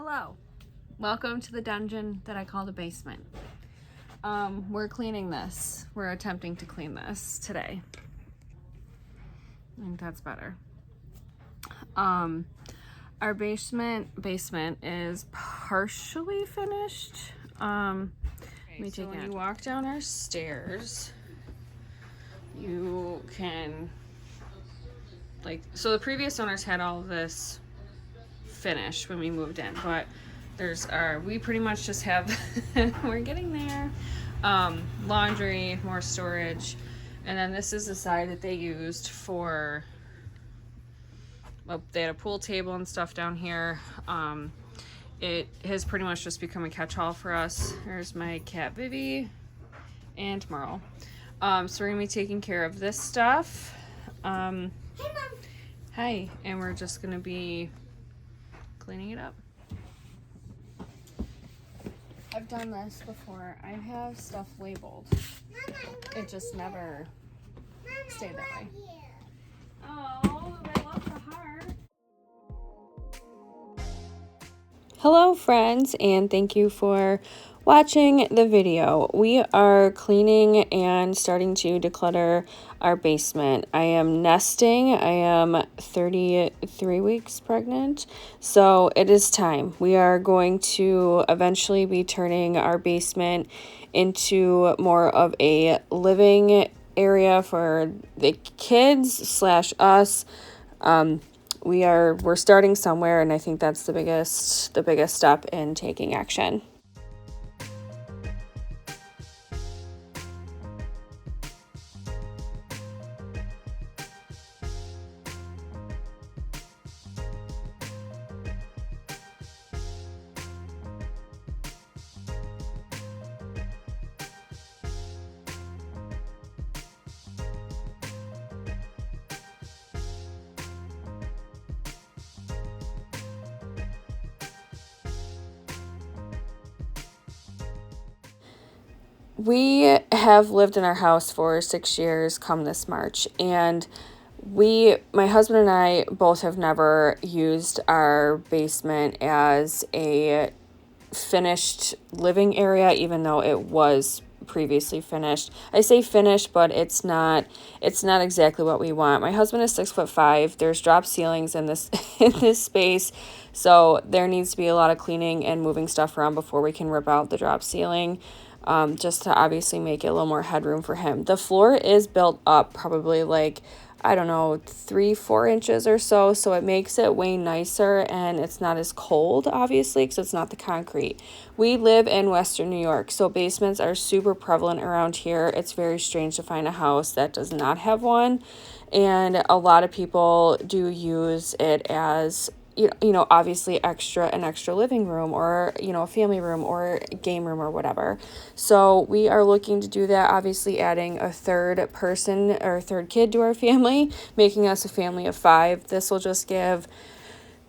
Hello, welcome to the dungeon that I call the basement. We're cleaning this. We're attempting to clean this today. I think that's better. Our basement is partially finished. When you walk down our stairs, you can, so the previous owners had all of this finished when we moved in, but we pretty much just have, we're getting there, laundry, more storage, and then this is the side that they used for, they had a pool table and stuff down here. It has pretty much just become a catch-all for us. There's my cat Vivi and Merle. So we're gonna be taking care of this stuff. Hey, Mom. Hi, and we're just gonna be cleaning it up. I've done this before. I have stuff labeled. It just never stayed that way. Oh, I love the heart. Hello friends, and thank you for watching the video. We are cleaning and starting to declutter our basement. I am nesting. I am 33 weeks pregnant, so it is time. We are going to eventually be turning our basement into more of a living area for the kids / us. We're starting somewhere, and I think that's the biggest step in taking action. We have lived in our house for 6 years come this March, and my husband and I both have never used our basement as a finished living area, even though it was previously finished. I say finished, but it's not exactly what we want. My husband is 6'5". There's drop ceilings in this in this space, so there needs to be a lot of cleaning and moving stuff around before we can rip out the drop ceiling. Just to obviously make it a little more headroom for him. The floor is built up probably 3-4 inches or so it makes it way nicer, and it's not as cold, obviously, because it's not the concrete. We live in Western New York, so basements are super prevalent around here. It's very strange to find a house that does not have one, and a lot of people do use it as obviously an extra living room, or a family room or game room or whatever. So we are looking to do that, obviously adding a third person or third kid to our family, making us a family of 5. This will just give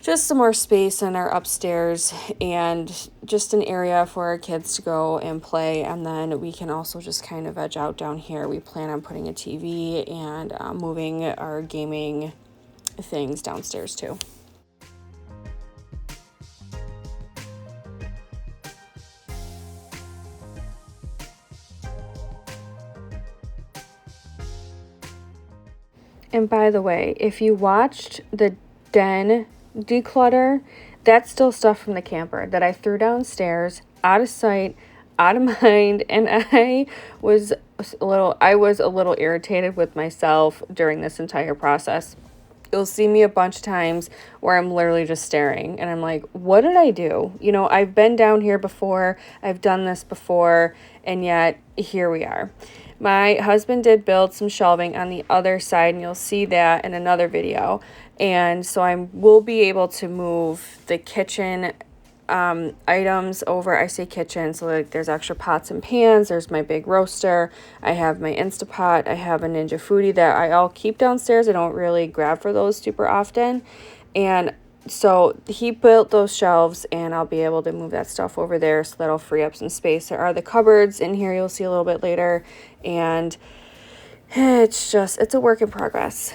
some more space in our upstairs and just an area for our kids to go and play. And then we can also just kind of veg out down here. We plan on putting a TV and moving our gaming things downstairs too. And by the way, if you watched the den declutter, that's still stuff from the camper that I threw downstairs, out of sight, out of mind, and I was a little irritated with myself during this entire process. You'll see me a bunch of times where I'm literally just staring, and I'm like, what did I do? I've been down here before, I've done this before, and yet here we are. My husband did build some shelving on the other side, and you'll see that in another video. And so we'll be able to move the kitchen items over. I say kitchen, so there's extra pots and pans. There's my big roaster. I have my Instapot. I have a Ninja Foodie that I'll keep downstairs. I don't really grab for those super often. And so he built those shelves, and I'll be able to move that stuff over there, so that'll free up some space. There are the cupboards in here you'll see a little bit later, and it's a work in progress.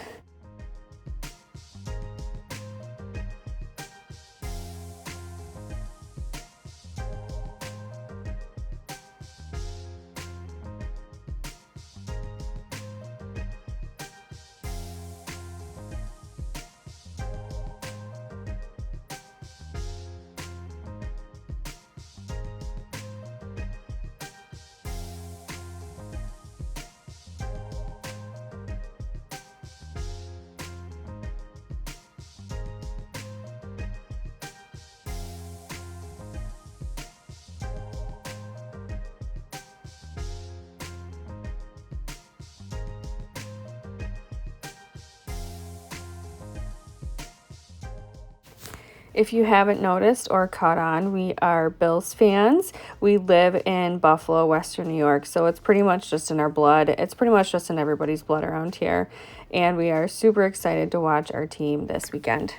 If you haven't noticed or caught on, we are Bills fans. We live in Buffalo, Western New York, so it's pretty much just in our blood. It's pretty much just in everybody's blood around here. And we are super excited to watch our team this weekend.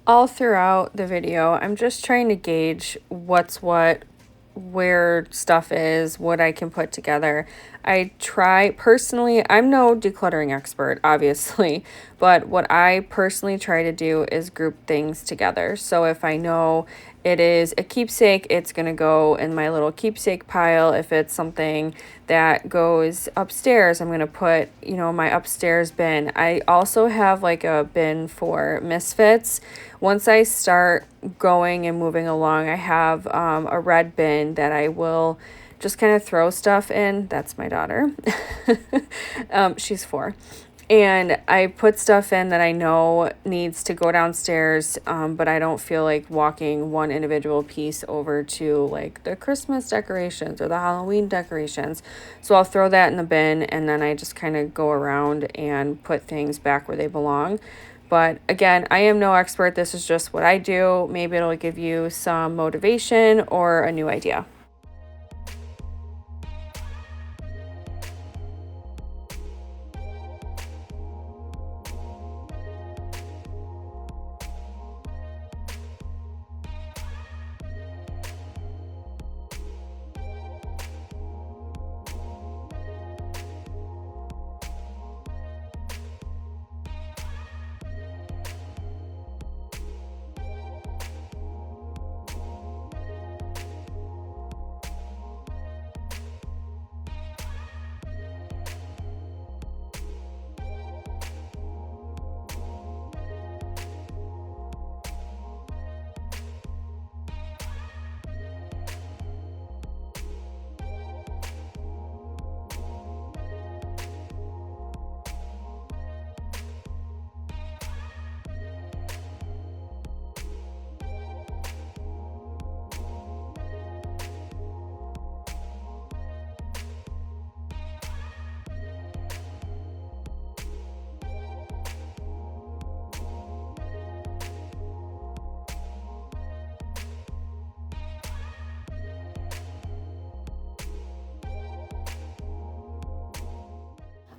All throughout the video, I'm just trying to gauge what's what, where stuff is, what I can put together. I try personally, I'm no decluttering expert, obviously, but what I personally try to do is group things together. So if I know it is a keepsake, it's going to go in my little keepsake pile. If it's something that goes upstairs, I'm going to put, my upstairs bin. I also have like a bin for misfits. Once I start going and moving along, I have a red bin that I will just kind of throw stuff in. That's my daughter. She's 4. And I put stuff in that I know needs to go downstairs, but I don't feel like walking one individual piece over to like the Christmas decorations or the Halloween decorations. So I'll throw that in the bin, and then I just kind of go around and put things back where they belong. But again, I am no expert. This is just what I do. Maybe it'll give you some motivation or a new idea.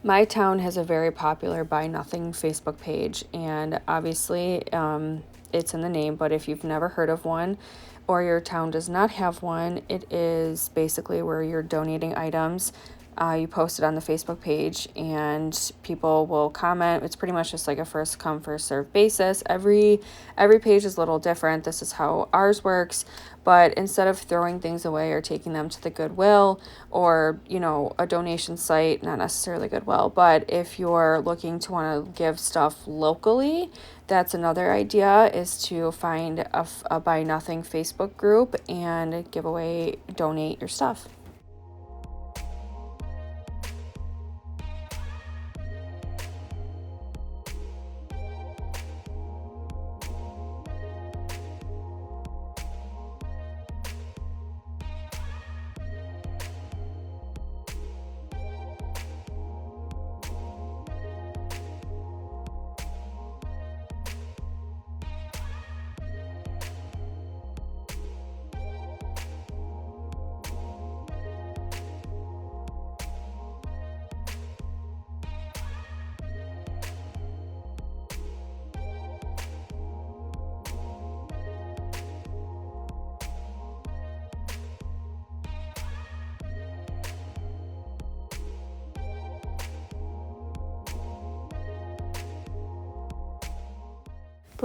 My town has a very popular Buy Nothing Facebook page, and obviously it's in the name, but if you've never heard of one or your town does not have one, it is basically where you're donating items. You post it on the Facebook page and people will comment. It's pretty much just like a first come, first serve basis. Every page is a little different. This is how ours works. But instead of throwing things away or taking them to the Goodwill or, a donation site, not necessarily Goodwill, but if you're looking to want to give stuff locally, that's another idea, is to find a Buy Nothing Facebook group and donate your stuff.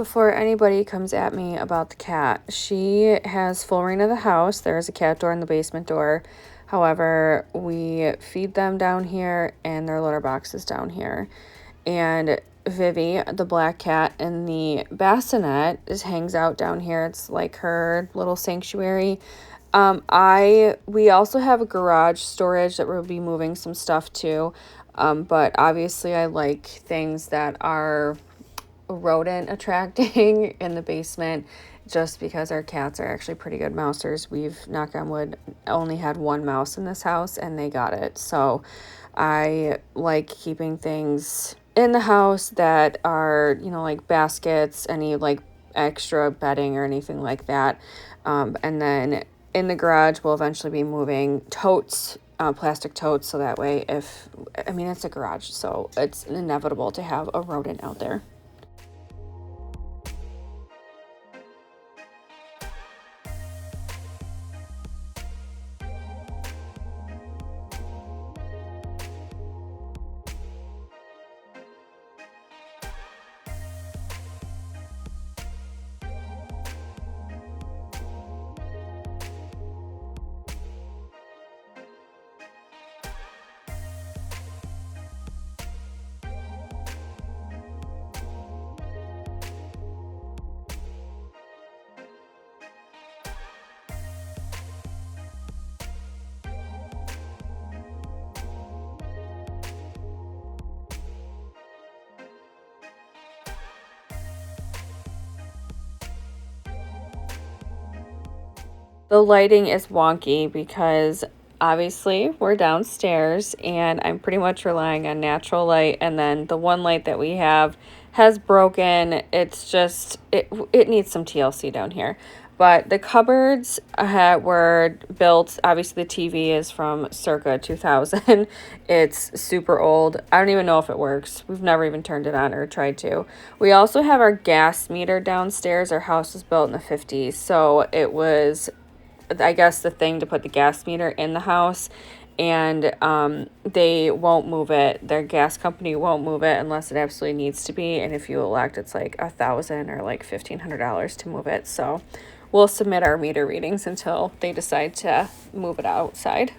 Before anybody comes at me about the cat, she has full reign of the house. There is a cat door in the basement door. However, we feed them down here and their litter box is down here. And Vivi, the black cat in the bassinet, hangs out down here. It's like her little sanctuary. We also have a garage storage that we'll be moving some stuff to. But obviously I like things that are rodent attracting in the basement just because our cats are actually pretty good mousers. We've, knock on wood, only had one mouse in this house and they got it. So I like keeping things in the house that are, like baskets, any like extra bedding or anything like that. And then in the garage, we'll eventually be moving totes, plastic totes. So that way, it's a garage, so it's inevitable to have a rodent out there. The lighting is wonky because obviously we're downstairs and I'm pretty much relying on natural light, and then the one light that we have has broken. It's just it needs some TLC down here. But the cupboards were built, obviously the TV is from circa 2000. It's super old. I don't even know if it works. We've never even turned it on or tried to. We also have our gas meter downstairs. Our house was built in the 50s, so it was, I guess, the thing to put the gas meter in the house, and they won't move it. Their gas company won't move it unless it absolutely needs to be, and if you elect, it's like $1,000 or like $1,500 to move it. So we'll submit our meter readings until they decide to move it outside.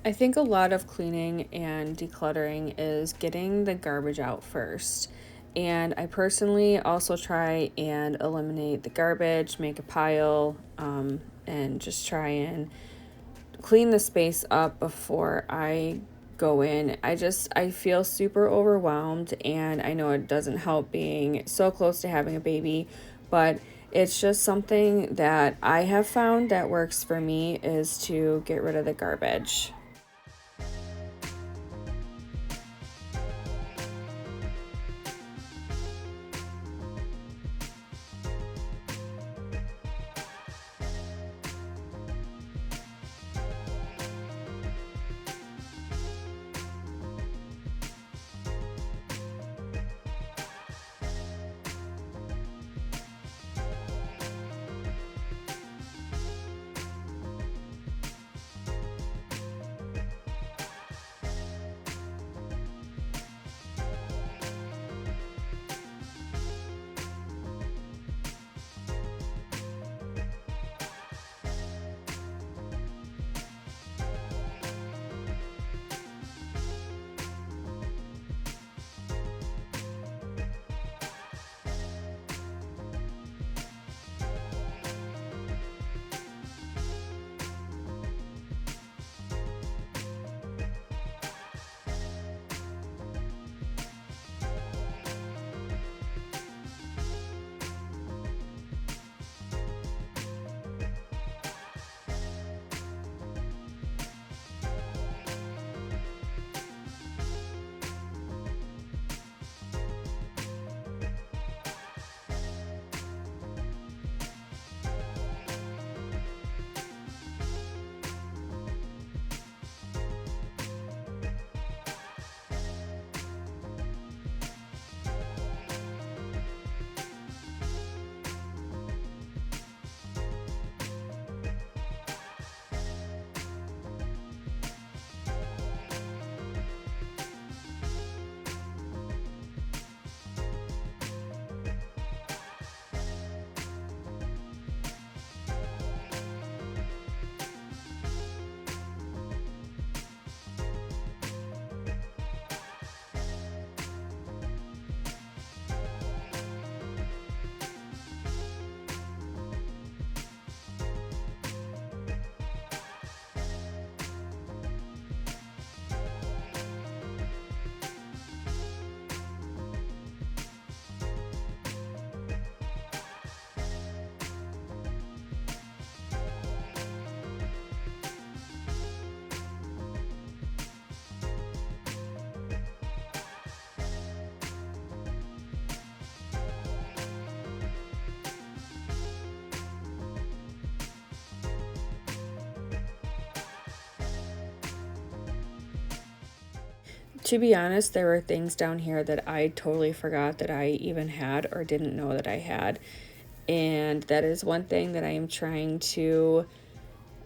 I think a lot of cleaning and decluttering is getting the garbage out first. And I personally also try and eliminate the garbage, make a pile, and just try and clean the space up before I go in. I feel super overwhelmed, and I know it doesn't help being so close to having a baby, but it's just something that I have found that works for me is to get rid of the garbage. To be honest, there were things down here that I totally forgot that I even had or didn't know that I had. And that is one thing that I am trying to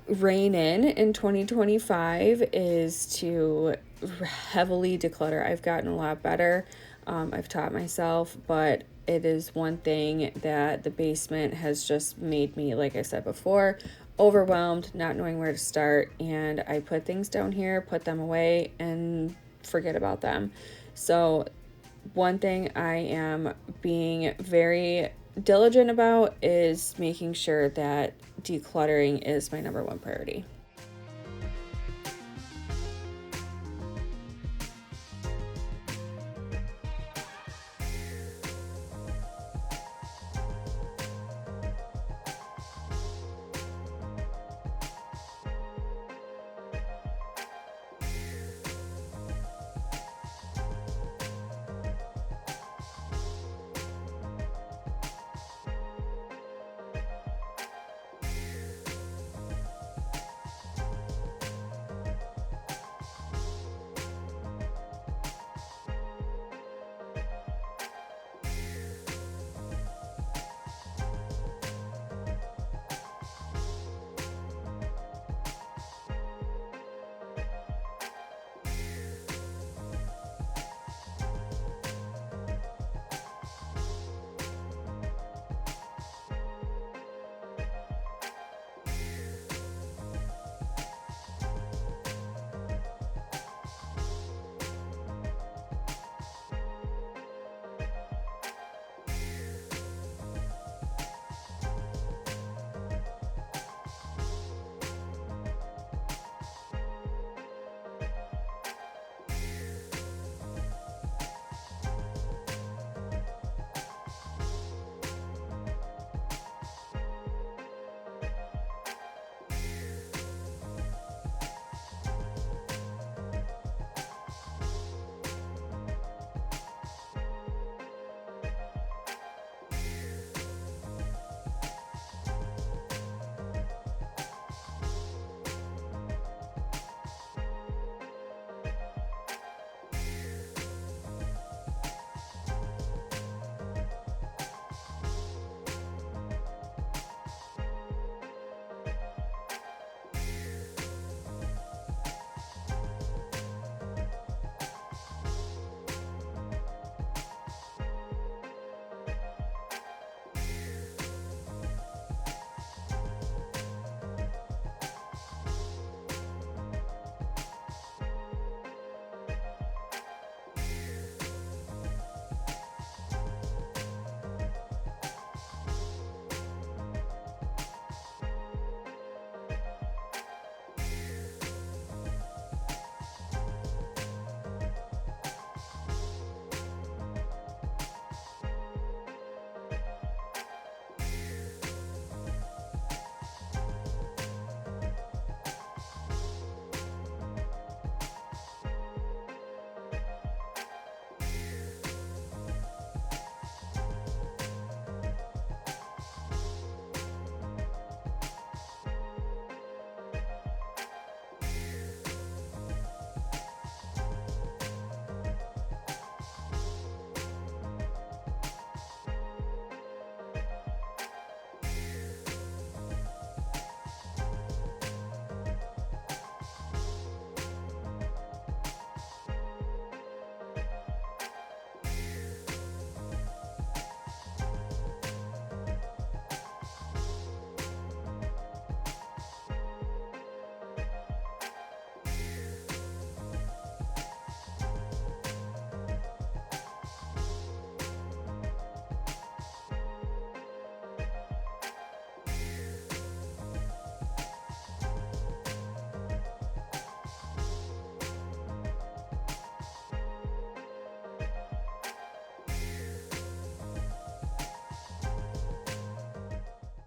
rein in 2025 is to heavily declutter. I've gotten a lot better. I've taught myself, but it is one thing that the basement has just made me, like I said before, overwhelmed, not knowing where to start. And I put things down here, put them away, and forget about them. So one thing I am being very diligent about is making sure that decluttering is my number one priority.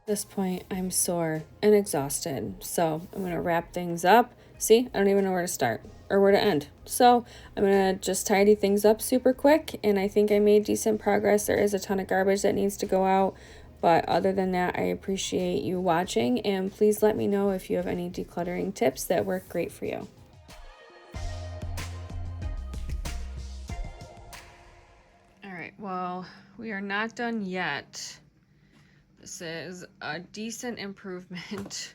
At this point, I'm sore and exhausted, so I'm going to wrap things up. See, I don't even know where to start or where to end. So I'm going to just tidy things up super quick, and I think I made decent progress. There is a ton of garbage that needs to go out, but other than that, I appreciate you watching, and please let me know if you have any decluttering tips that work great for you. Well, we are not done yet. This is a decent improvement.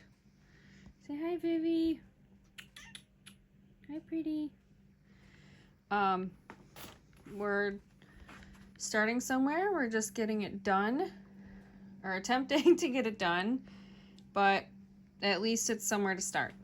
Say hi, Vivi. Hi, pretty. We're starting somewhere. We're just getting it done, or attempting to get it done, but at least it's somewhere to start.